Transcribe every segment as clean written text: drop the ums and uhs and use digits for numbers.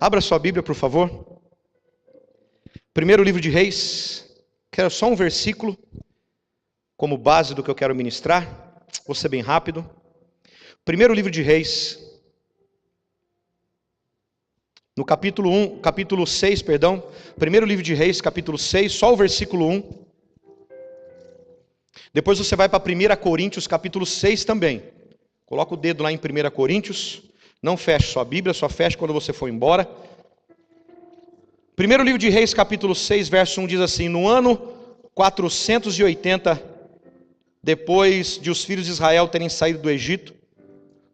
Abra sua Bíblia, por favor. Primeiro livro de Reis. Quero só um versículo como base do que eu quero ministrar. Vou ser bem rápido. Primeiro livro de Reis. No capítulo 6, perdão. Primeiro livro de Reis, capítulo 6, só o versículo 1. Depois você vai para 1 Coríntios, capítulo 6 também. Coloca o dedo lá em 1 Coríntios. Não feche sua Bíblia, só feche quando você for embora. Primeiro livro de Reis, capítulo 6, verso 1 diz assim: no ano 480, depois de os filhos de Israel terem saído do Egito,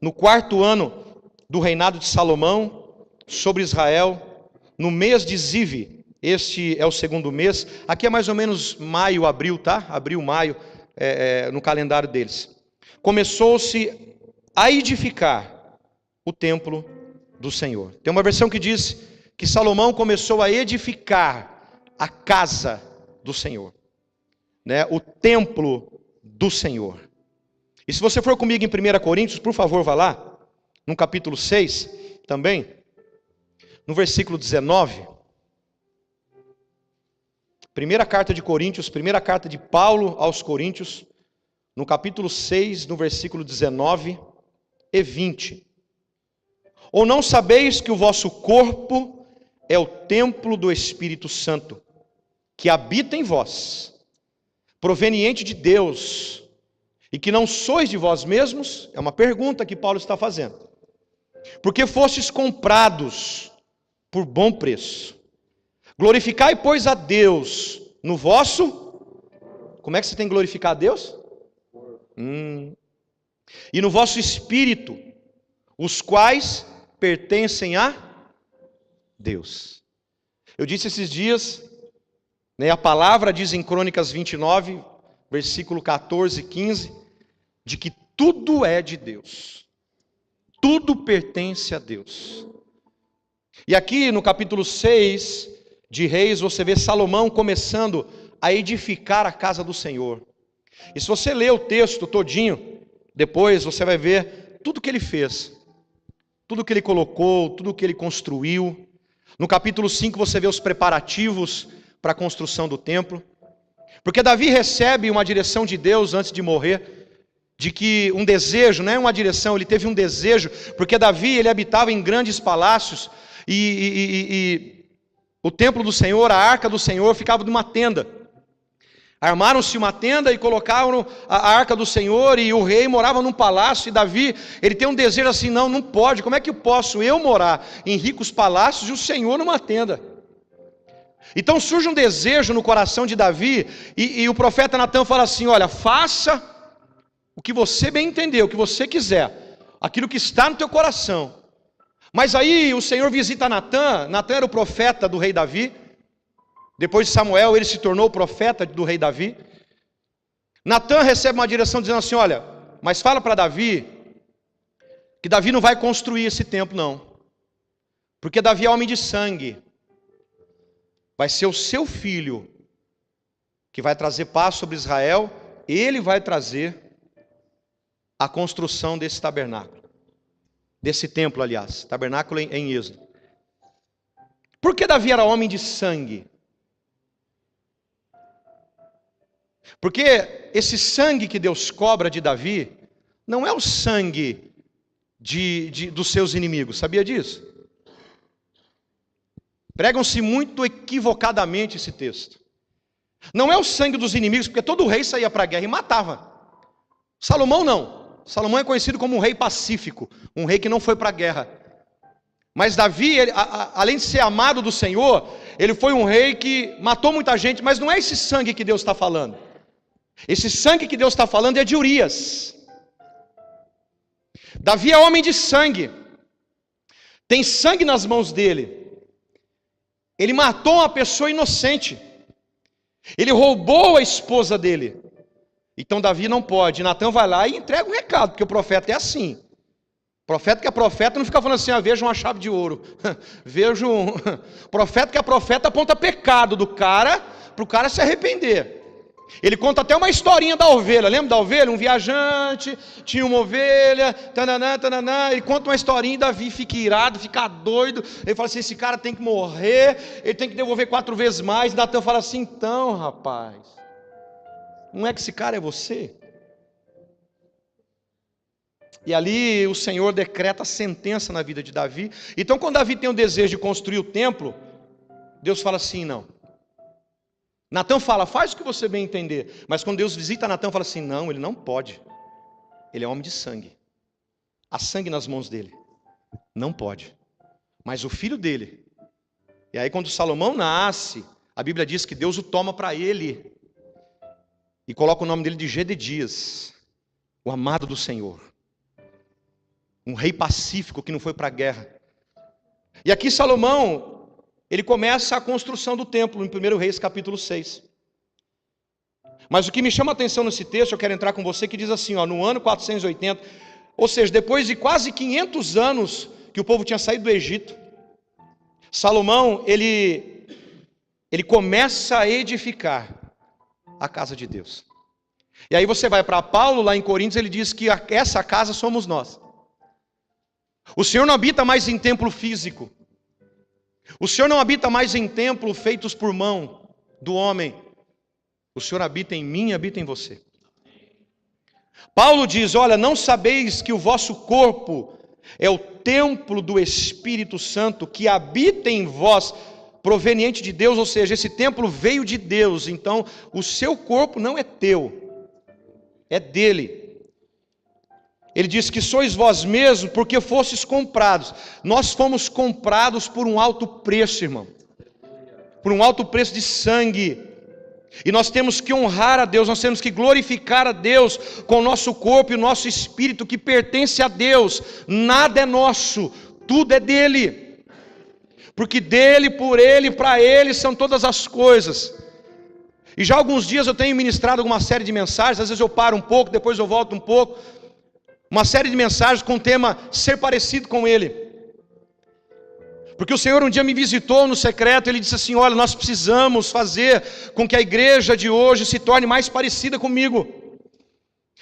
no quarto ano do reinado de Salomão sobre Israel, no mês de Zive, este é o segundo mês, aqui é mais ou menos maio, abril, tá? Abril, maio, no calendário deles. Começou-se a edificar o templo do Senhor. Tem uma versão que diz que Salomão começou a edificar a casa do Senhor, né? O templo do Senhor. E se você for comigo em 1 Coríntios, por favor, vá lá, no capítulo 6 também, no versículo 19. Primeira carta de Coríntios, primeira carta de Paulo aos Coríntios, no capítulo 6, no versículo 19 e 20. Ou não sabeis que o vosso corpo é o templo do Espírito Santo, que habita em vós, proveniente de Deus, e que não sois de vós mesmos? É uma pergunta que Paulo está fazendo. Porque fostes comprados por bom preço. Glorificai, pois, a Deus no vosso... Como é que você tem que glorificar a Deus? E no vosso espírito, os quais pertencem a Deus. Eu disse esses dias, né, a palavra diz em Crônicas 29, versículo 14 e 15, de que tudo é de Deus. Tudo pertence a Deus. E aqui no capítulo 6 de Reis, você vê Salomão começando a edificar a casa do Senhor. E se você ler o texto todinho, depois você vai ver tudo que ele fez, tudo que ele colocou, tudo que ele construiu. No capítulo 5 você vê os preparativos para a construção do templo. Porque Davi recebe uma direção de Deus antes de morrer, de que um desejo, não é uma direção, ele teve um desejo, porque Davi ele habitava em grandes palácios, e o templo do Senhor, a arca do Senhor ficava numa tenda. Armaram-se uma tenda e colocaram a arca do Senhor, e o rei morava num palácio, e Davi, ele tem um desejo assim, não pode, como é que posso eu morar em ricos palácios e o Senhor numa tenda? Então surge um desejo no coração de Davi, e o profeta Natan fala assim, olha, faça o que você bem entender, o que você quiser, aquilo que está no teu coração. Mas aí o Senhor visita Natan era o profeta do rei Davi. Depois de Samuel, ele se tornou o profeta do rei Davi. Natan recebe uma direção dizendo assim, olha, mas fala para Davi, que Davi não vai construir esse templo não, porque Davi é homem de sangue. Vai ser o seu filho, que vai trazer paz sobre Israel, ele vai trazer a construção desse tabernáculo, desse templo aliás, tabernáculo em Êxodo. Por que Davi era homem de sangue? Porque esse sangue que Deus cobra de Davi, não é o sangue dos seus inimigos, sabia disso? Pregam-se muito equivocadamente esse texto. Não é o sangue dos inimigos, porque todo rei saía para a guerra e matava. Salomão não. Salomão é conhecido como um rei pacífico, um rei que não foi para a guerra. Mas Davi, além de ser amado do Senhor, ele foi um rei que matou muita gente, mas não é esse sangue que Deus está falando. Esse sangue que Deus está falando é de Urias. Davi é homem de sangue, tem sangue nas mãos dele. Ele matou uma pessoa inocente, ele roubou a esposa dele. Então Davi não pode. Natan vai lá e entrega um recado, porque o profeta é assim. Profeta que é profeta não fica falando assim, veja uma chave de ouro. Veja profeta que é profeta aponta pecado do cara, para o cara se arrepender. Ele conta até uma historinha da ovelha. Lembra da ovelha? Um viajante, tinha uma ovelha, tananã, tananã. Ele conta uma historinha e Davi fica irado, fica doido. Ele fala assim: esse cara tem que morrer, ele tem que devolver 4 vezes mais. E Natan fala assim: então, rapaz, não é que esse cara é você? E ali o Senhor decreta a sentença na vida de Davi. Então, quando Davi tem o desejo de construir o templo, Deus fala assim: não. Natan fala: faz o que você bem entender. Mas quando Deus visita Natan, fala assim: não, ele não pode. Ele é homem de sangue. Há sangue nas mãos dele. Não pode. Mas o filho dele. E aí quando Salomão nasce, a Bíblia diz que Deus o toma para ele. E coloca o nome dele de Gededias, o amado do Senhor. Um rei pacífico que não foi para a guerra. E aqui Salomão, ele começa a construção do templo, em 1 Reis capítulo 6. Mas o que me chama a atenção nesse texto, eu quero entrar com você, que diz assim, ó, no ano 480, ou seja, depois de quase 500 anos que o povo tinha saído do Egito, Salomão, ele começa a edificar a casa de Deus. E aí você vai para Paulo, lá em Coríntios, ele diz que essa casa somos nós. O Senhor não habita mais em templo físico. O Senhor não habita mais em templo feitos por mão do homem. O Senhor habita em mim e habita em você. Paulo diz: olha, não sabeis que o vosso corpo é o templo do Espírito Santo que habita em vós, proveniente de Deus, ou seja, esse templo veio de Deus, então o seu corpo não é teu, é dele. Ele diz que sois vós mesmos porque fostes comprados. Nós fomos comprados por um alto preço, irmão. Por um alto preço de sangue. E nós temos que honrar a Deus, nós temos que glorificar a Deus com o nosso corpo e o nosso espírito que pertence a Deus. Nada é nosso, tudo é dele. Porque dele, por ele, para ele são todas as coisas. E já há alguns dias eu tenho ministrado alguma série de mensagens, às vezes eu paro um pouco, depois eu volto um pouco. Uma série de mensagens com o tema ser parecido com Ele. Porque o Senhor um dia me visitou no secreto, Ele disse assim: olha, nós precisamos fazer com que a igreja de hoje se torne mais parecida comigo.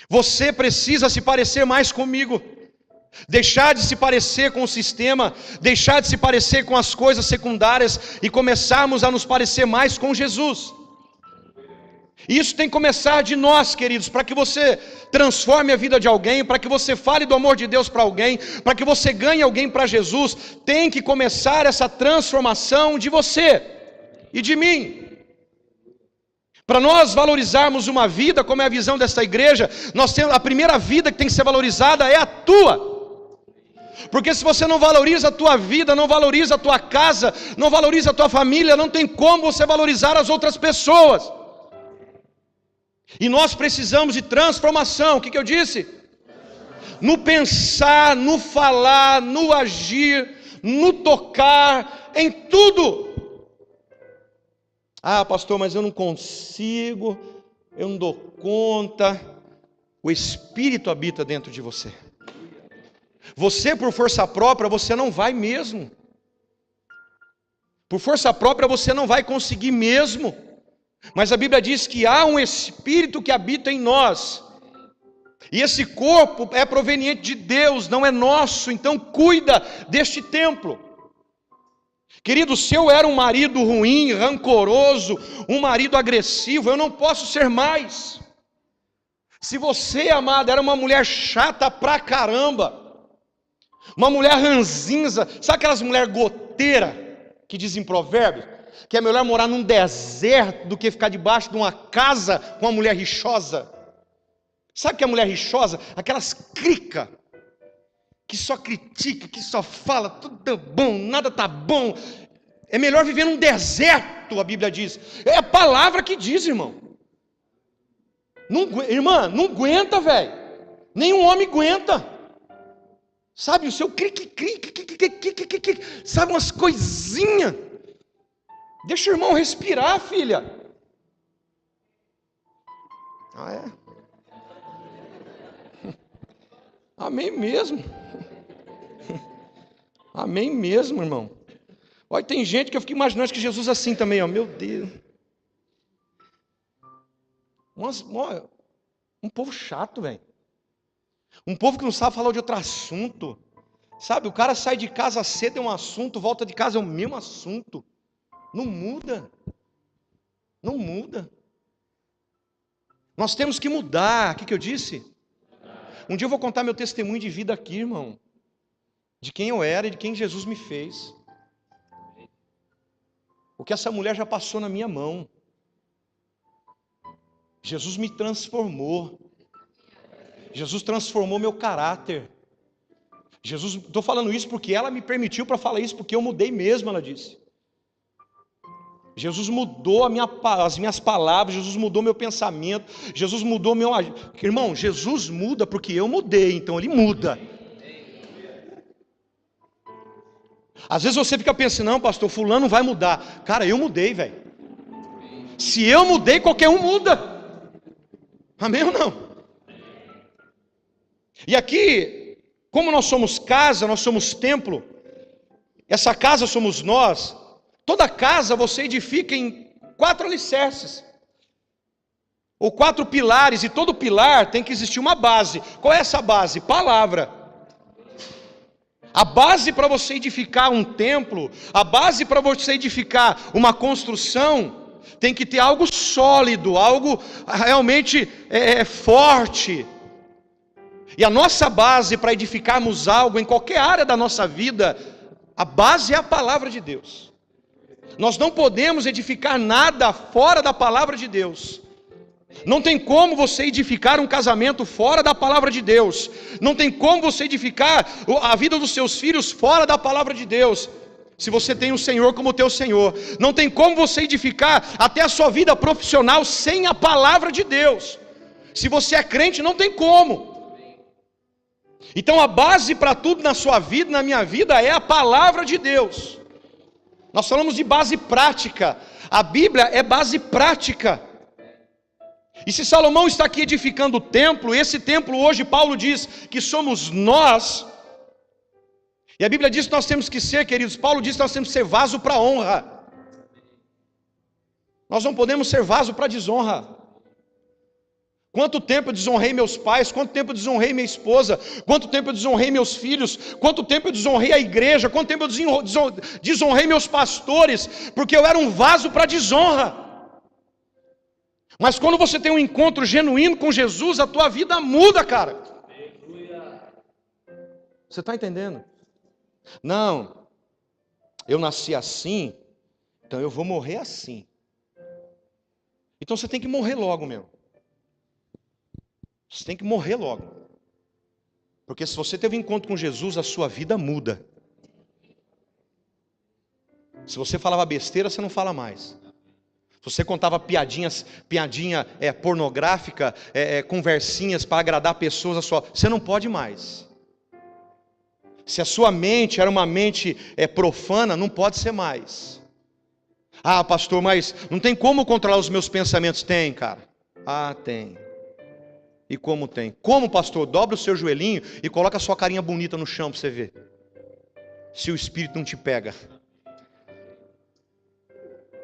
Você precisa se parecer mais comigo. Deixar de se parecer com o sistema, deixar de se parecer com as coisas secundárias e começarmos a nos parecer mais com Jesus. Isso tem que começar de nós, queridos, para que você transforme a vida de alguém, para que você fale do amor de Deus para alguém, para que você ganhe alguém para Jesus, tem que começar essa transformação de você e de mim. Para nós valorizarmos uma vida, como é a visão desta igreja, nós temos a primeira vida que tem que ser valorizada é a tua. Porque se você não valoriza a tua vida, não valoriza a tua casa, não valoriza a tua família, não tem como você valorizar as outras pessoas. E nós precisamos de transformação. O que eu disse? No pensar, no falar, no agir, no tocar, em tudo. Ah, pastor, mas eu não consigo, eu não dou conta. O Espírito habita dentro de você. Você, por força própria, você não vai mesmo. Por força própria, você não vai conseguir mesmo. Mas a Bíblia diz que há um Espírito que habita em nós. E esse corpo é proveniente de Deus, não é nosso. Então cuida deste templo. Querido, se eu era um marido ruim, rancoroso, um marido agressivo, eu não posso ser mais. Se você, amada, era uma mulher chata pra caramba, uma mulher ranzinza, sabe aquelas mulheres goteiras que dizem provérbios? Que é melhor morar num deserto do que ficar debaixo de uma casa com uma mulher rixosa. Sabe o que é mulher rixosa? Aquelas crica que só critica, que só fala, tudo tá bom, nada tá bom. É melhor viver num deserto, a Bíblia diz. É a palavra que diz, irmão. Não, irmã, não aguenta, velho. Nenhum homem aguenta. Sabe, o seu crique, sabe, umas coisinhas. Deixa o irmão respirar, filha. Ah, é? Amém mesmo. Amém mesmo, irmão. Olha, tem gente que eu fico imaginando que Jesus assim também, ó. Meu Deus. Um povo chato, velho. Um povo que não sabe falar de outro assunto. Sabe, o cara sai de casa cedo é um assunto, volta de casa é o mesmo assunto. Não muda. Não muda. Nós temos que mudar. O que eu disse? Um dia eu vou contar meu testemunho de vida aqui, irmão. De quem eu era e de quem Jesus me fez. O que essa mulher já passou na minha mão. Jesus me transformou. Jesus transformou meu caráter. Estou falando isso porque ela me permitiu para falar isso, porque eu mudei mesmo, ela disse. Jesus mudou as minhas palavras, Jesus mudou meu pensamento, Jesus mudou meu... Irmão, Jesus muda porque eu mudei, então Ele muda. Às vezes você fica pensando, não, pastor, fulano vai mudar. Cara, eu mudei, velho. Se eu mudei, qualquer um muda. Amém ou não? E aqui, como nós somos casa, nós somos templo, essa casa somos nós, toda casa você edifica em 4 alicerces, ou 4 pilares, e todo pilar tem que existir uma base. Qual é essa base? Palavra. A base para você edificar um templo, a base para você edificar uma construção, tem que ter algo sólido, algo realmente forte. E a nossa base para edificarmos algo em qualquer área da nossa vida, a base é a palavra de Deus. Nós não podemos edificar nada fora da palavra de Deus. Não tem como você edificar um casamento fora da palavra de Deus. Não tem como você edificar a vida dos seus filhos fora da palavra de Deus. Se você tem o Senhor como teu Senhor. Não tem como você edificar até a sua vida profissional sem a palavra de Deus. Se você é crente, não tem como. Então a base para tudo na sua vida, na minha vida, é a palavra de Deus. Nós falamos de base prática. A Bíblia é base prática. E se Salomão está aqui edificando o templo, esse templo hoje Paulo diz que somos nós. E a Bíblia diz que nós temos que ser, queridos, Paulo diz que nós temos que ser vaso para honra. Nós não podemos ser vaso para desonra. Quanto tempo eu desonrei meus pais, quanto tempo eu desonrei minha esposa, quanto tempo eu desonrei meus filhos, quanto tempo eu desonrei a igreja, quanto tempo eu desonrei meus pastores, porque eu era um vaso para desonra. Mas quando você tem um encontro genuíno com Jesus, a tua vida muda, cara. Você está entendendo? Não, eu nasci assim, então eu vou morrer assim. Então você tem que morrer logo, meu. Você tem que morrer logo. Porque se você teve um encontro com Jesus, a sua vida muda. Se você falava besteira, você não fala mais. Se você contava piadinha pornográfica, conversinhas para agradar pessoas, você não pode mais. Se a sua mente era uma mente profana, não pode ser mais. Ah, pastor, mas não tem como controlar os meus pensamentos? Tem, cara. Ah, tem. E como tem? Como, pastor? Dobra o seu joelhinho e coloca a sua carinha bonita no chão para você ver. Se o Espírito não te pega.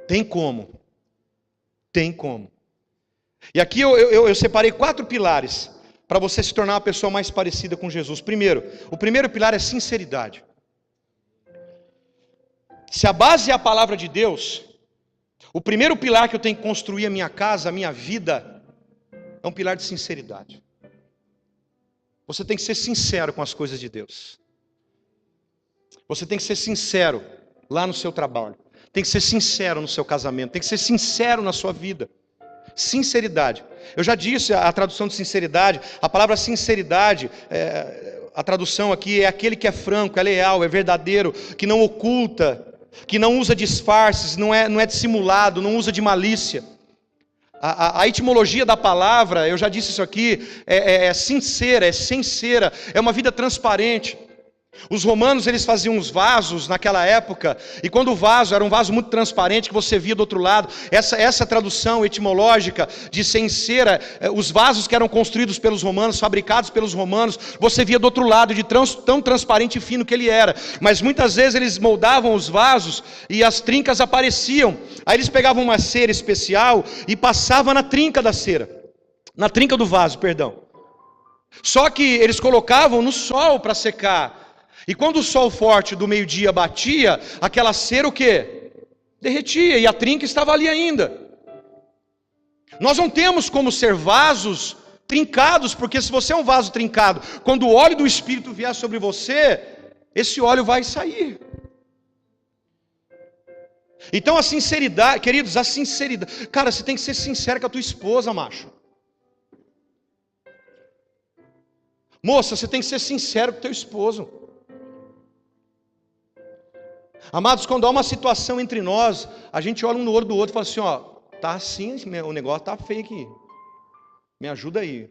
Tem como. Tem como. E aqui eu separei 4 pilares para você se tornar uma pessoa mais parecida com Jesus. Primeiro, o primeiro pilar é sinceridade. Se a base é a palavra de Deus, o primeiro pilar que eu tenho que construir a minha casa, a minha vida, é um pilar de sinceridade. Você tem que ser sincero com as coisas de Deus. Você tem que ser sincero lá no seu trabalho. Tem que ser sincero no seu casamento. Tem que ser sincero na sua vida. Sinceridade. Eu já disse a tradução de sinceridade. A palavra sinceridade, a tradução aqui é aquele que é franco, é leal, é verdadeiro, que não oculta, que não usa disfarces, não é dissimulado, não usa de malícia. A etimologia da palavra, eu já disse isso aqui, é sincera, é sincera, é uma vida transparente. Os romanos, eles faziam uns vasos naquela época, e quando o vaso era um vaso muito transparente, que você via do outro lado, essa tradução etimológica de sincera, os vasos que eram construídos pelos romanos, fabricados pelos romanos, você via do outro lado, de tão transparente e fino que ele era. Mas muitas vezes eles moldavam os vasos e as trincas apareciam. Aí eles pegavam uma cera especial e passavam na trinca da cera. Na trinca do vaso, perdão. Só que eles colocavam no sol para secar. E quando o sol forte do meio-dia batia, aquela cera o quê? Derretia, e a trinca estava ali ainda. Nós não temos como ser vasos trincados, porque se você é um vaso trincado, quando o óleo do Espírito vier sobre você, esse óleo vai sair. Então a sinceridade, queridos, a sinceridade, cara, você tem que ser sincero com a tua esposa, macho. Moça, você tem que ser sincero com o teu esposo. Amados, quando há uma situação entre nós, a gente olha um no olho do outro e fala assim, ó, tá assim, o negócio tá feio aqui. Me ajuda aí.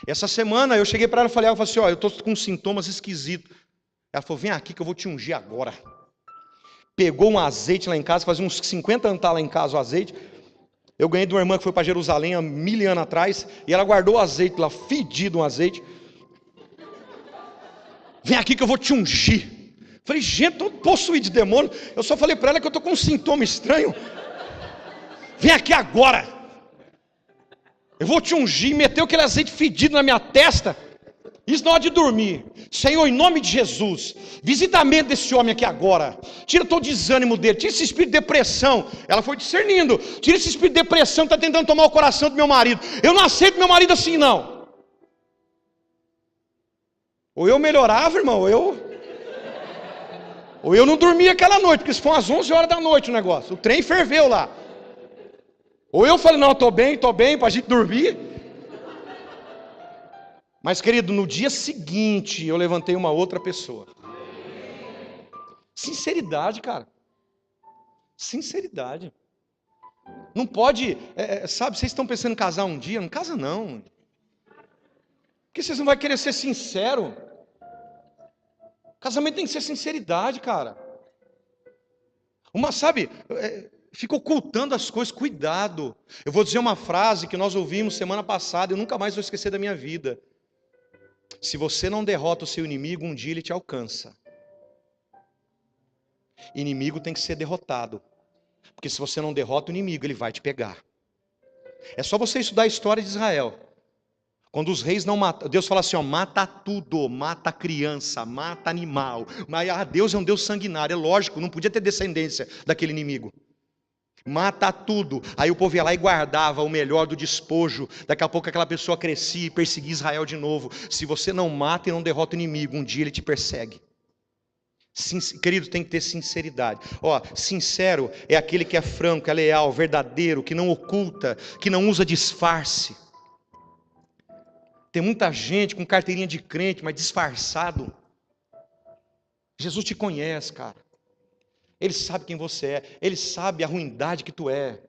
Essa semana eu cheguei para ela e falei assim, ó, eu tô com sintomas esquisitos. Ela falou, vem aqui que eu vou te ungir agora. Pegou um azeite lá em casa, fazia uns 50 anos tá lá em casa o azeite. Eu ganhei de uma irmã que foi para Jerusalém há 1000 anos atrás, e ela guardou o azeite lá, fedido um azeite. Vem aqui que eu vou te ungir. Falei, gente, estou possuído de demônio. Eu só falei para ela que eu estou com um sintoma estranho. Vem aqui agora. Eu vou te ungir. Meteu aquele azeite fedido na minha testa. Isso na hora de dormir. Senhor, em nome de Jesus, visita a mente desse homem aqui agora. Tira todo o desânimo dele. Tira esse espírito de depressão. Ela foi discernindo. Tira esse espírito de depressão que está tentando tomar o coração do meu marido. Eu não aceito meu marido assim, não. Ou eu melhorava, irmão, ou eu não dormia aquela noite, porque isso foi às 11 horas da noite o negócio. O trem ferveu lá. Ou eu falei, não, estou bem, para a gente dormir. Mas, querido, no dia seguinte, eu levantei uma outra pessoa. Sinceridade, cara. Sinceridade. Não pode, sabe, vocês estão pensando em casar um dia? Não casa não. Porque vocês não vão querer ser sincero. Casamento tem que ser sinceridade, cara. Sabe, fica ocultando as coisas, cuidado. Eu vou dizer uma frase que nós ouvimos semana passada, eu nunca mais vou esquecer da minha vida. Se você não derrota o seu inimigo, um dia ele te alcança. Inimigo tem que ser derrotado. Porque se você não derrota o inimigo, ele vai te pegar. É só você estudar a história de Israel. Quando os reis não matam, Deus fala assim, ó, mata tudo, mata criança, mata animal. Mas Deus é um Deus sanguinário, é lógico, não podia ter descendência daquele inimigo. Mata tudo. Aí o povo ia lá e guardava o melhor do despojo. Daqui a pouco aquela pessoa crescia e perseguia Israel de novo. Se você não mata e não derrota o inimigo, um dia ele te persegue. Querido, tem que ter sinceridade. Ó, sincero é aquele que é franco, é leal, verdadeiro, que não oculta, que não usa disfarce. Tem muita gente com carteirinha de crente, mas disfarçado. Jesus te conhece, cara. Ele sabe quem você é. Ele sabe a ruindade que tu é.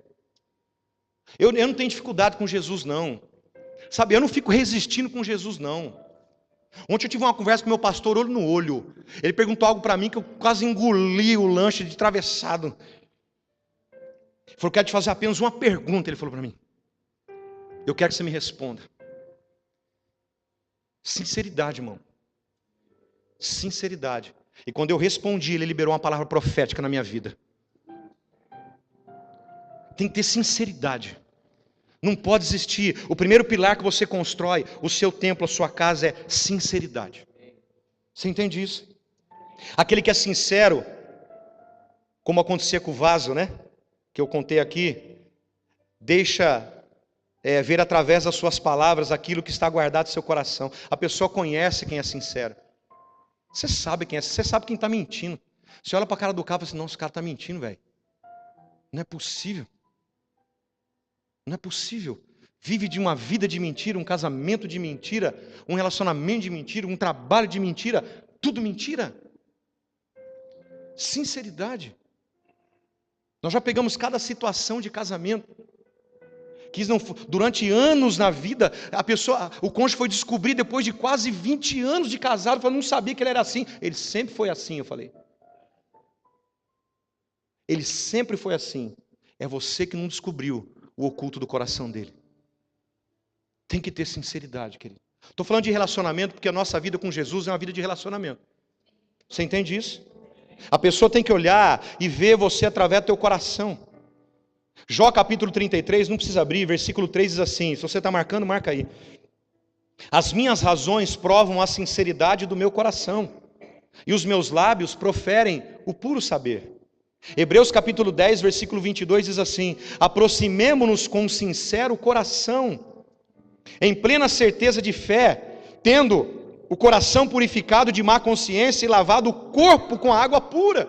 Eu não tenho dificuldade com Jesus, não. Sabe, eu não fico resistindo com Jesus, não. Ontem eu tive uma conversa com meu pastor, olho no olho. Ele perguntou algo para mim que eu quase engoli o lanche de travessado. Ele falou, quero te fazer apenas uma pergunta. Ele falou para mim. Eu quero que você me responda. Sinceridade, irmão. Sinceridade. E quando eu respondi, ele liberou uma palavra profética na minha vida. Tem que ter sinceridade. Não pode existir. O primeiro pilar que você constrói, o seu templo, a sua casa, é sinceridade. Você entende isso? Aquele que é sincero, como acontecia com o vaso, né? Que eu contei aqui, deixa ver através das suas palavras aquilo que está guardado no seu coração. A pessoa conhece quem é sincero. Você sabe quem é, você sabe quem está mentindo. Você olha para a cara do cara e fala assim, não, esse cara está mentindo, velho. Não é possível. Não é possível. Vive de uma vida de mentira, um casamento de mentira, um relacionamento de mentira, um trabalho de mentira, tudo mentira. Sinceridade. Nós já pegamos cada situação de casamento. Que não, durante anos na vida, o cônjuge foi descobrir depois de quase 20 anos de casado, falando, não sabia que ele era assim. Ele sempre foi assim, eu falei. Ele sempre foi assim. É você que não descobriu o oculto do coração dele. Tem que ter sinceridade, querido. Estou falando de relacionamento porque a nossa vida com Jesus é uma vida de relacionamento. Você entende isso? A pessoa tem que olhar e ver você através do teu coração. Jó capítulo 33, não precisa abrir, versículo 3 diz assim, se você está marcando, marca aí. As minhas razões provam a sinceridade do meu coração, e os meus lábios proferem o puro saber. Hebreus capítulo 10, versículo 22 diz assim, aproximemo-nos com um sincero coração, em plena certeza de fé, tendo o coração purificado de má consciência e lavado o corpo com a água pura.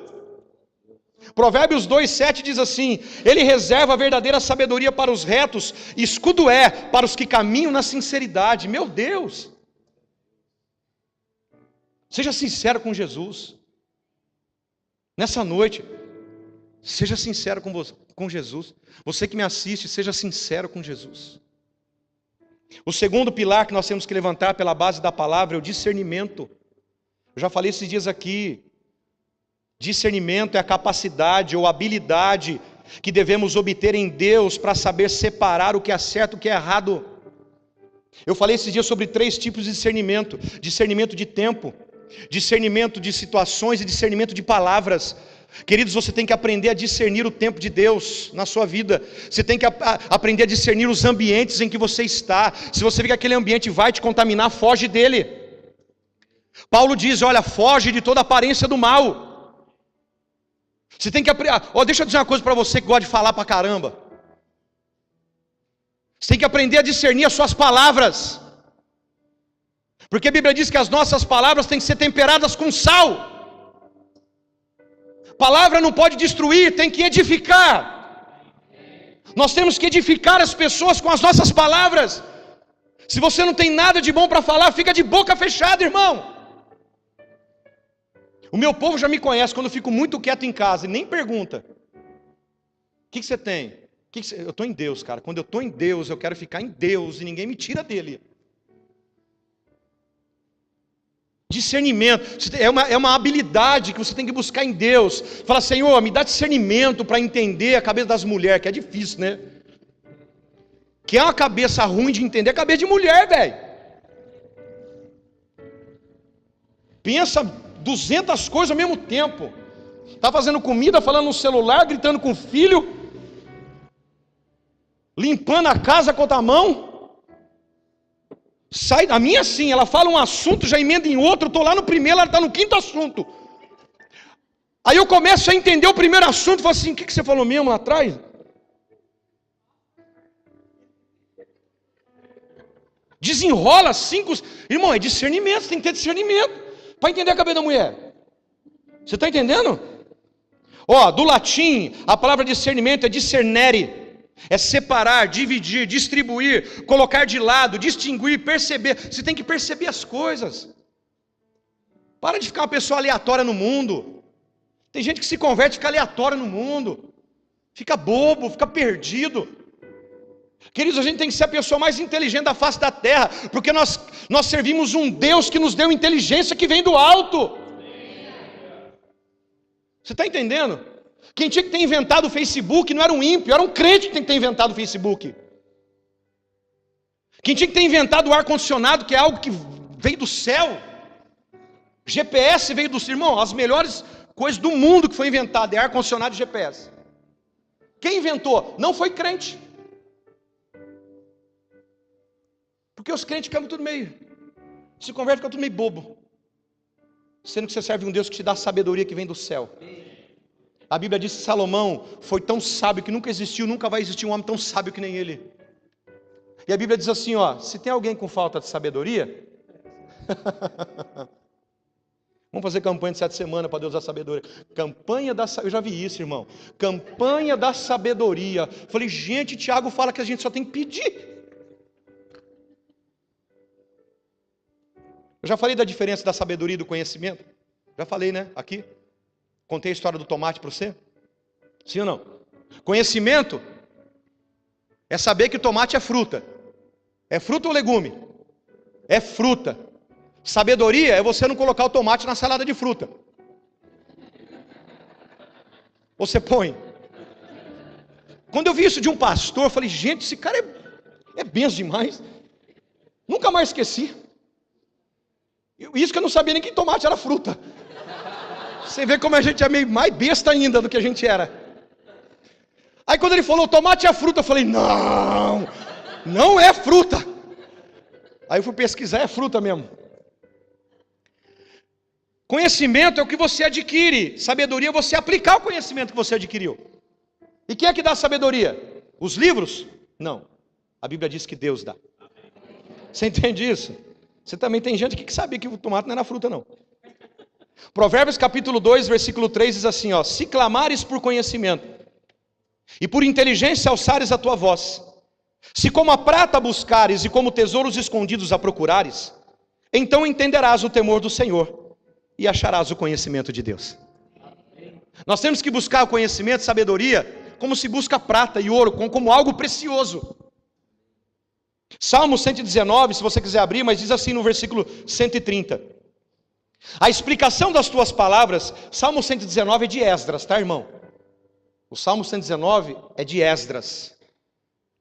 Provérbios 2,7 diz assim, ele reserva a verdadeira sabedoria para os retos, escudo é para os que caminham na sinceridade. Meu Deus! Seja sincero com Jesus. Nessa noite, seja sincero com Jesus. Você que me assiste, seja sincero com Jesus. O segundo pilar que nós temos que levantar pela base da palavra é o discernimento. Eu já falei esses dias aqui. Discernimento é a capacidade ou habilidade que devemos obter em Deus para saber separar o que é certo e o que é errado. Eu falei esses dias sobre 3 tipos de discernimento: discernimento de tempo, discernimento de situações e discernimento de palavras. Queridos, você tem que aprender a discernir o tempo de Deus na sua vida. Você tem que aprender a discernir os ambientes em que você está. Se você vê que aquele ambiente vai te contaminar, foge dele. Paulo diz, olha, foge de toda aparência do mal. Você tem que aprender. Deixa eu dizer uma coisa para você que gosta de falar para caramba. Você tem que aprender a discernir as suas palavras. Porque a Bíblia diz que as nossas palavras têm que ser temperadas com sal. Palavra não pode destruir, tem que edificar. Nós temos que edificar as pessoas com as nossas palavras. Se você não tem nada de bom para falar, fica de boca fechada, irmão. O meu povo já me conhece quando eu fico muito quieto em casa e nem pergunta. O que você tem? Eu estou em Deus, cara. Quando eu estou em Deus, eu quero ficar em Deus e ninguém me tira dele. Discernimento é uma habilidade que você tem que buscar em Deus. Fala, Senhor, me dá discernimento para entender a cabeça das mulheres, que é difícil, né? Que é uma cabeça ruim de entender, é a cabeça de mulher, velho. Pensa 200 coisas ao mesmo tempo. Está fazendo comida, falando no celular, gritando com o filho, limpando a casa com a outra mão. Sai, a minha sim, ela fala um assunto, já emenda em outro, eu estou lá no primeiro, ela está no 5º assunto. Aí eu começo a entender o primeiro assunto, e falo assim, o que você falou mesmo lá atrás? Desenrola 5... Irmão, é discernimento, você tem que ter discernimento para entender a cabeça da mulher. Você está entendendo? Do latim, a palavra discernimento é discernere. É separar, dividir, distribuir, colocar de lado, distinguir, perceber. Você tem que perceber as coisas. Para de ficar uma pessoa aleatória no mundo. Tem gente que se converte e fica aleatória no mundo. Fica bobo, fica perdido. Queridos, a gente tem que ser a pessoa mais inteligente da face da terra, porque nós servimos um Deus que nos deu inteligência que vem do alto. Você está entendendo? Quem tinha que ter inventado o Facebook não era um ímpio, era um crente que tem que ter inventado o Facebook. Quem tinha que ter inventado o ar-condicionado, que é algo que veio do céu. GPS veio do céu. Irmão, as melhores coisas do mundo que foi inventado é ar-condicionado e GPS. Quem inventou? Não foi crente. Porque os crentes ficam tudo meio, se convertem, ficam tudo meio bobo. Sendo que você serve um Deus que te dá sabedoria que vem do céu. A Bíblia diz que Salomão foi tão sábio que nunca existiu, nunca vai existir um homem tão sábio que nem ele. E a Bíblia diz assim, se tem alguém com falta de sabedoria, vamos fazer campanha de 7 semanas para Deus dar sabedoria. Campanha da sabedoria, eu já vi isso, irmão. Campanha da sabedoria. Falei, gente, Tiago fala que a gente só tem que pedir. Eu já falei da diferença da sabedoria e do conhecimento? Já falei, né? Aqui. Contei a história do tomate para você? Sim ou não? Conhecimento é saber que o tomate é fruta. É fruta ou legume? É fruta. Sabedoria é você não colocar o tomate na salada de fruta. Você põe. Quando eu vi isso de um pastor, eu falei, gente, esse cara é benção demais. Nunca mais esqueci. Isso que eu não sabia nem que tomate era fruta. Você vê como a gente é meio mais besta ainda do que a gente era. Aí quando ele falou tomate é fruta, eu falei, não, não é fruta. Aí eu fui pesquisar, é fruta mesmo. Conhecimento é o que você adquire, sabedoria é você aplicar o conhecimento que você adquiriu. E quem é que dá sabedoria? Os livros? Não, a Bíblia diz que Deus dá. Você entende isso? Você também tem gente que sabia que o tomate não era fruta não. Provérbios capítulo 2, versículo 3 diz assim, ó: se clamares por conhecimento, e por inteligência alçares a tua voz, se como a prata buscares, e como tesouros escondidos a procurares, então entenderás o temor do Senhor, e acharás o conhecimento de Deus. Nós temos que buscar o conhecimento, sabedoria, como se busca prata e ouro, como algo precioso. Salmo 119, se você quiser abrir, mas diz assim no versículo 130. A explicação das tuas palavras, Salmo 119 é de Esdras, tá, irmão? O Salmo 119 é de Esdras.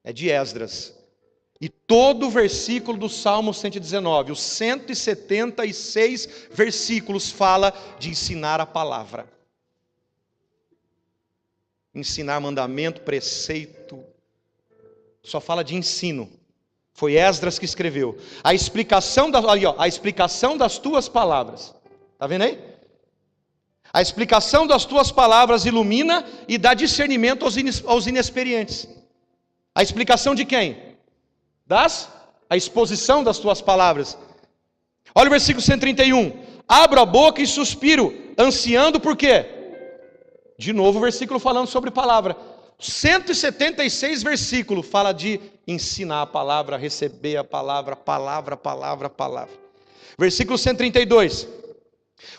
É de Esdras. E todo o versículo do Salmo 119, os 176 versículos, fala de ensinar a palavra. Ensinar mandamento, preceito. Só fala de ensino. Foi Esdras que escreveu. A explicação a explicação das tuas palavras. Está vendo aí? A explicação das tuas palavras ilumina e dá discernimento aos inexperientes. A explicação de quem? A exposição das tuas palavras. Olha o versículo 131. Abro a boca e suspiro, ansiando por quê? De novo o versículo falando sobre palavra. 176 versículos fala de ensinar a palavra, receber a palavra, palavra. Versículo 132.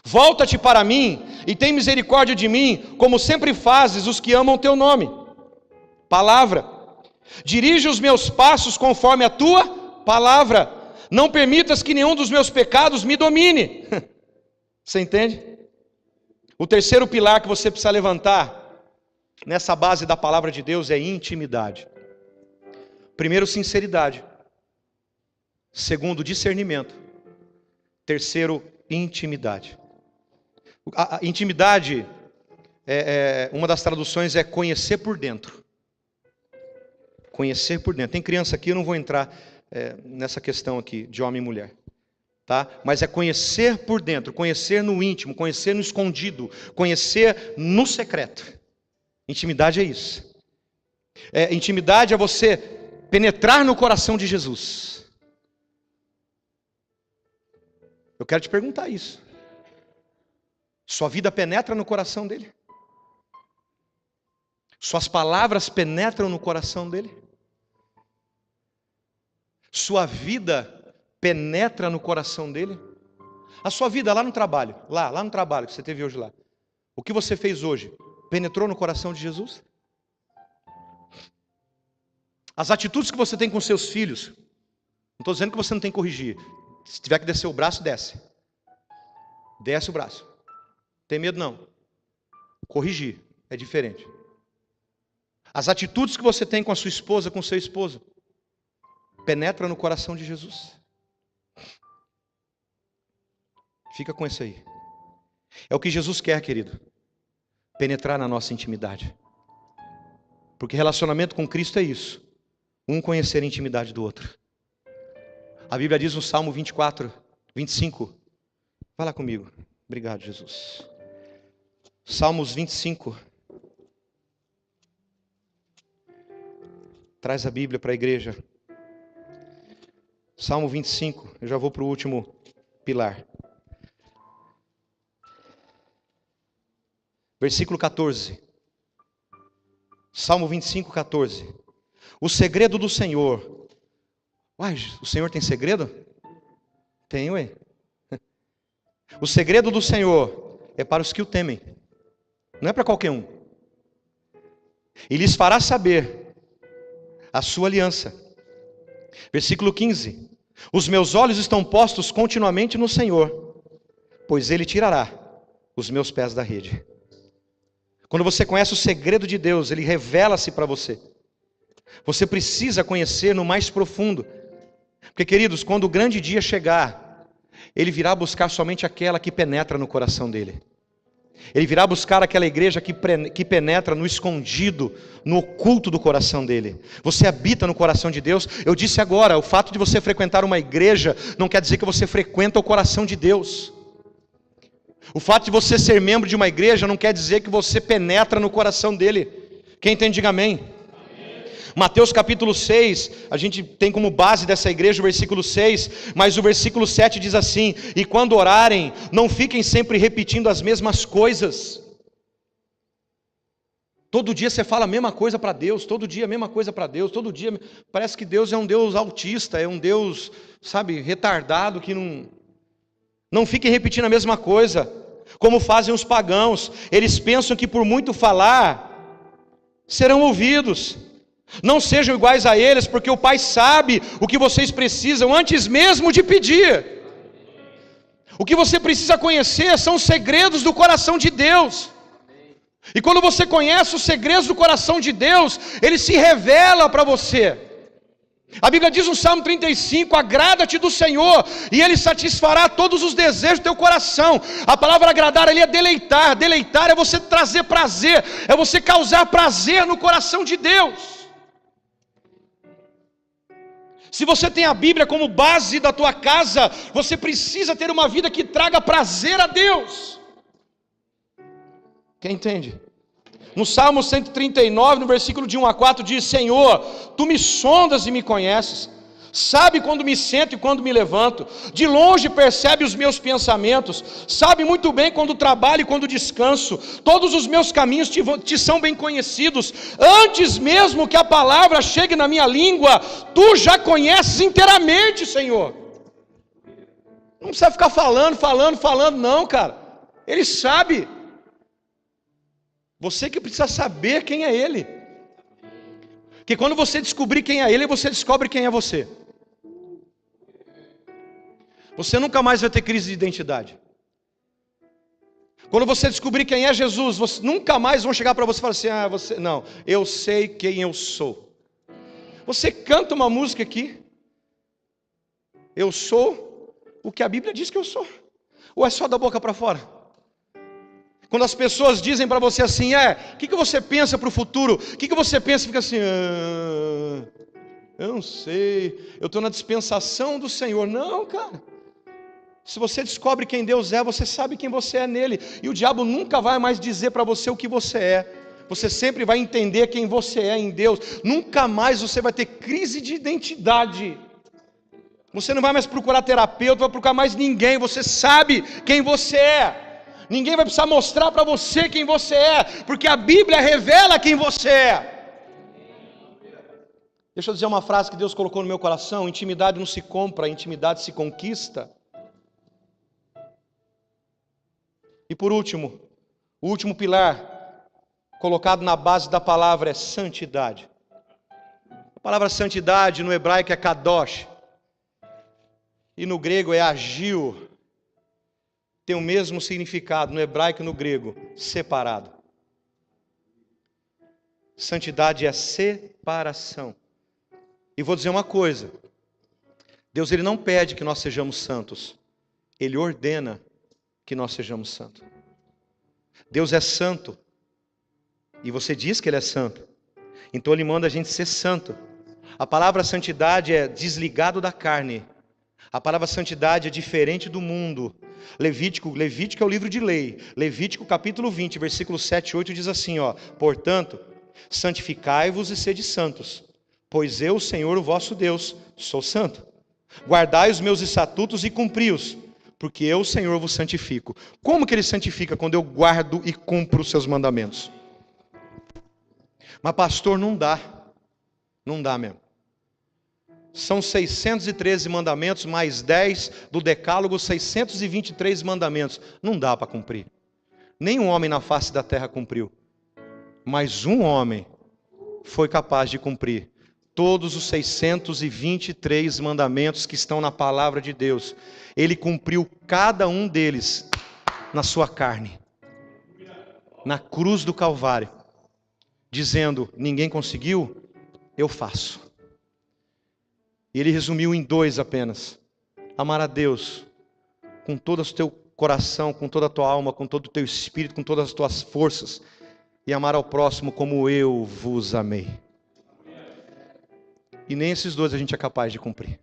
Volta-te para mim e tem misericórdia de mim, como sempre fazes os que amam teu nome. Palavra. Dirige os meus passos conforme a tua palavra. Não permitas que nenhum dos meus pecados me domine. Você entende? O terceiro pilar que você precisa levantar nessa base da palavra de Deus é intimidade. Primeiro, sinceridade. Segundo, discernimento. Terceiro, intimidade. A intimidade, uma das traduções é conhecer por dentro. Conhecer por dentro. Tem criança aqui, eu não vou entrar nessa questão aqui de homem e mulher. Tá? Mas é conhecer por dentro, conhecer no íntimo, conhecer no escondido, conhecer no secreto. Intimidade é isso. Intimidade é você penetrar no coração de Jesus. Eu quero te perguntar isso. Sua vida penetra no coração dele? Suas palavras penetram no coração dele? Sua vida penetra no coração dele? A sua vida lá no trabalho, lá no trabalho que você teve hoje lá. O que você fez hoje? Penetrou no coração de Jesus? As atitudes que você tem com seus filhos, não estou dizendo que você não tem que corrigir. Se tiver que descer o braço, desce. Desce o braço. Tem medo não. Corrigir é diferente. As atitudes que você tem com a sua esposa, com o seu esposo, penetra no coração de Jesus. Fica com isso aí. É o que Jesus quer, querido. Penetrar na nossa intimidade. Porque relacionamento com Cristo é isso. Um conhecer a intimidade do outro. A Bíblia diz no Salmo 24, 25. Vai lá comigo. Obrigado, Jesus. Salmos 25. Traz a Bíblia para a igreja. Salmo 25. Eu já vou para o último pilar. Versículo 14. Salmo 25, 14. O segredo do Senhor. Uai, o Senhor tem segredo? Tem, ué. O segredo do Senhor é para os que o temem. Não é para qualquer um. E lhes fará saber a sua aliança. Versículo 15. Os meus olhos estão postos continuamente no Senhor, pois Ele tirará os meus pés da rede. Quando você conhece o segredo de Deus, Ele revela-se para você. Você precisa conhecer no mais profundo. Porque, queridos, quando o grande dia chegar, Ele virá buscar somente aquela que penetra no coração dele. Ele virá buscar aquela igreja que penetra no escondido, no oculto do coração dele. Você habita no coração de Deus. Eu disse agora, o fato de você frequentar uma igreja não quer dizer que você frequenta o coração de Deus. O fato de você ser membro de uma igreja não quer dizer que você penetra no coração dele. Quem entende, diga amém. Mateus capítulo 6, a gente tem como base dessa igreja o versículo 6, mas o versículo 7 diz assim: e quando orarem, não fiquem sempre repetindo as mesmas coisas. Todo dia você fala a mesma coisa para Deus, todo dia a mesma coisa para Deus, todo dia, parece que Deus é um Deus autista, é um Deus, sabe, retardado, que não fiquem repetindo a mesma coisa, como fazem os pagãos. Eles pensam que por muito falar, serão ouvidos. Não sejam iguais a eles, porque o Pai sabe o que vocês precisam antes mesmo de pedir. O que você precisa conhecer são os segredos do coração de Deus. E quando você conhece os segredos do coração de Deus, Ele se revela para você. A Bíblia diz no Salmo 35, agrada-te do Senhor, e Ele satisfará todos os desejos do teu coração. A palavra agradar ali é deleitar. Deleitar é você trazer prazer, é você causar prazer no coração de Deus. Se você tem a Bíblia como base da tua casa, você precisa ter uma vida que traga prazer a Deus. Quem entende? No Salmo 139, no versículo de 1 a 4, diz: Senhor, Tu me sondas e me conheces, sabe quando me sento e quando me levanto, de longe percebe os meus pensamentos, sabe muito bem quando trabalho e quando descanso, todos os meus caminhos te são bem conhecidos, antes mesmo que a palavra chegue na minha língua, Tu já conheces inteiramente, Senhor. Não precisa ficar falando, não, cara. Ele sabe. Você que precisa saber quem é Ele. Porque quando você descobrir quem é Ele, você descobre quem é você. Você nunca mais vai ter crise de identidade. Quando você descobrir quem é Jesus, você nunca mais vão chegar para você e falar assim: não, eu sei quem eu sou. Você canta uma música aqui, eu sou o que a Bíblia diz que eu sou. Ou é só da boca para fora? Quando as pessoas dizem para você assim: o que você pensa para o futuro? O que você pensa? Fica assim: eu não sei, eu estou na dispensação do Senhor. Não, cara. Se você descobre quem Deus é, você sabe quem você é nele. E o diabo nunca vai mais dizer para você o que você é. Você sempre vai entender quem você é em Deus. Nunca mais você vai ter crise de identidade. Você não vai mais procurar terapeuta, não vai procurar mais ninguém. Você sabe quem você é. Ninguém vai precisar mostrar para você quem você é, porque a Bíblia revela quem você é. Deixa eu dizer uma frase que Deus colocou no meu coração: intimidade não se compra, intimidade se conquista. E por último, o último pilar colocado na base da palavra é santidade. A palavra santidade no hebraico é kadosh, e no grego é agio. Tem o mesmo significado no hebraico e no grego: separado. Santidade é separação. E vou dizer uma coisa: Deus ele não pede que nós sejamos santos, Ele ordena que nós sejamos santos. Deus é santo, e você diz que Ele é santo, então Ele manda a gente ser santo. A palavra santidade é desligado da carne. A palavra santidade é diferente do mundo. Levítico é o livro de lei. Levítico capítulo 20, versículo 7 e 8 diz assim: portanto, santificai-vos e sede santos, pois eu, Senhor, o vosso Deus, sou santo. Guardai os meus estatutos e cumpri-os, porque eu, Senhor, vos santifico. Como que Ele santifica? Quando eu guardo e cumpro os seus mandamentos. Mas pastor, não dá mesmo. São 613 mandamentos, mais 10 do decálogo, 623 mandamentos. Não dá para cumprir. Nenhum homem na face da terra cumpriu. Mas um homem foi capaz de cumprir todos os 623 mandamentos que estão na palavra de Deus. Ele cumpriu cada um deles na sua carne, na cruz do Calvário, dizendo: ninguém conseguiu, eu faço. E ele resumiu em 2 apenas: amar a Deus com todo o teu coração, com toda a tua alma, com todo o teu espírito, com todas as tuas forças, e amar ao próximo como eu vos amei. E nem esses dois a gente é capaz de cumprir.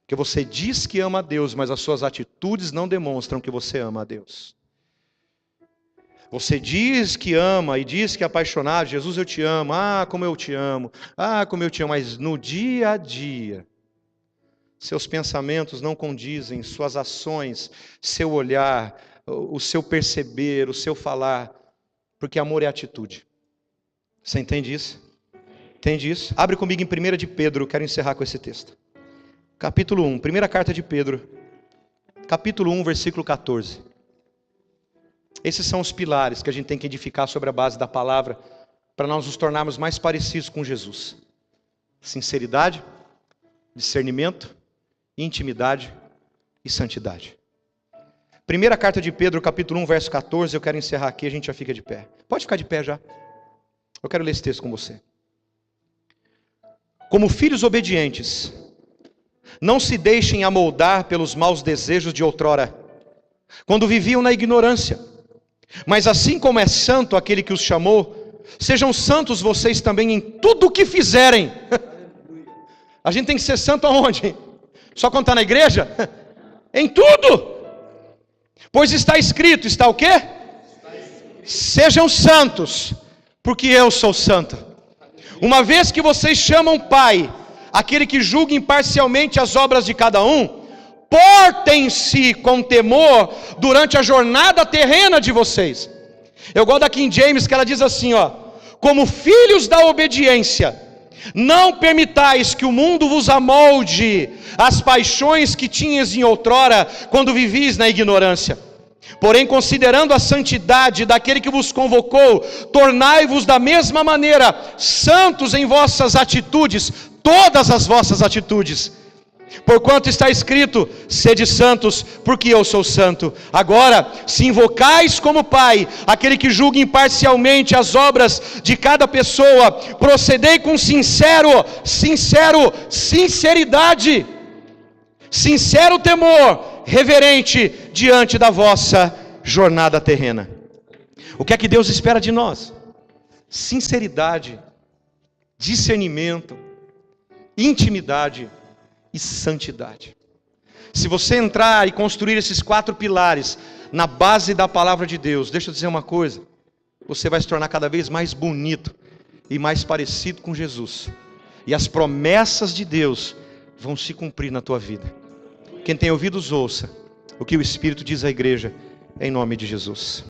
Porque você diz que ama a Deus, mas as suas atitudes não demonstram que você ama a Deus. Você diz que ama e diz que é apaixonado. Jesus, eu te amo. Ah, como eu te amo. Ah, como eu te amo. Mas no dia a dia, seus pensamentos não condizem, suas ações, seu olhar, o seu perceber, o seu falar. Porque amor é atitude. Você entende isso? Entende isso? Abre comigo em 1 de Pedro. Eu quero encerrar com esse texto. Capítulo 1. Primeira carta de Pedro. Capítulo 1, versículo 14. Esses são os pilares que a gente tem que edificar sobre a base da palavra para nós nos tornarmos mais parecidos com Jesus. Sinceridade, discernimento, intimidade e santidade. Primeira carta de Pedro, capítulo 1, verso 14, eu quero encerrar aqui, a gente já fica de pé. Pode ficar de pé já. Eu quero ler esse texto com você. Como filhos obedientes, não se deixem amoldar pelos maus desejos de outrora, quando viviam na ignorância. Mas assim como é santo aquele que os chamou, sejam santos vocês também em tudo o que fizerem. A gente tem que ser santo aonde? Só quando está na igreja? Em tudo. Pois está escrito, está o quê? Sejam santos, porque eu sou santo. Uma vez que vocês chamam Pai, aquele que julga imparcialmente as obras de cada um, portem-se com temor durante a jornada terrena de vocês. Eu gosto da King James, que ela diz assim, ó: como filhos da obediência, não permitais que o mundo vos amolde as paixões que tinhas em outrora, quando vivis na ignorância. Porém, considerando a santidade daquele que vos convocou, tornai-vos da mesma maneira santos em vossas atitudes, todas as vossas atitudes. Porquanto está escrito, sede santos, porque eu sou santo. Agora, se invocais como Pai, aquele que julga imparcialmente as obras de cada pessoa, procedei com sinceridade, sincero temor, reverente, diante da vossa jornada terrena. O que é que Deus espera de nós? Sinceridade, discernimento, intimidade e santidade. Se você entrar e construir esses 4 pilares na base da palavra de Deus, deixa eu dizer uma coisa, você vai se tornar cada vez mais bonito e mais parecido com Jesus, e as promessas de Deus vão se cumprir na tua vida. Quem tem ouvidos ouça o que o Espírito diz à igreja, em nome de Jesus.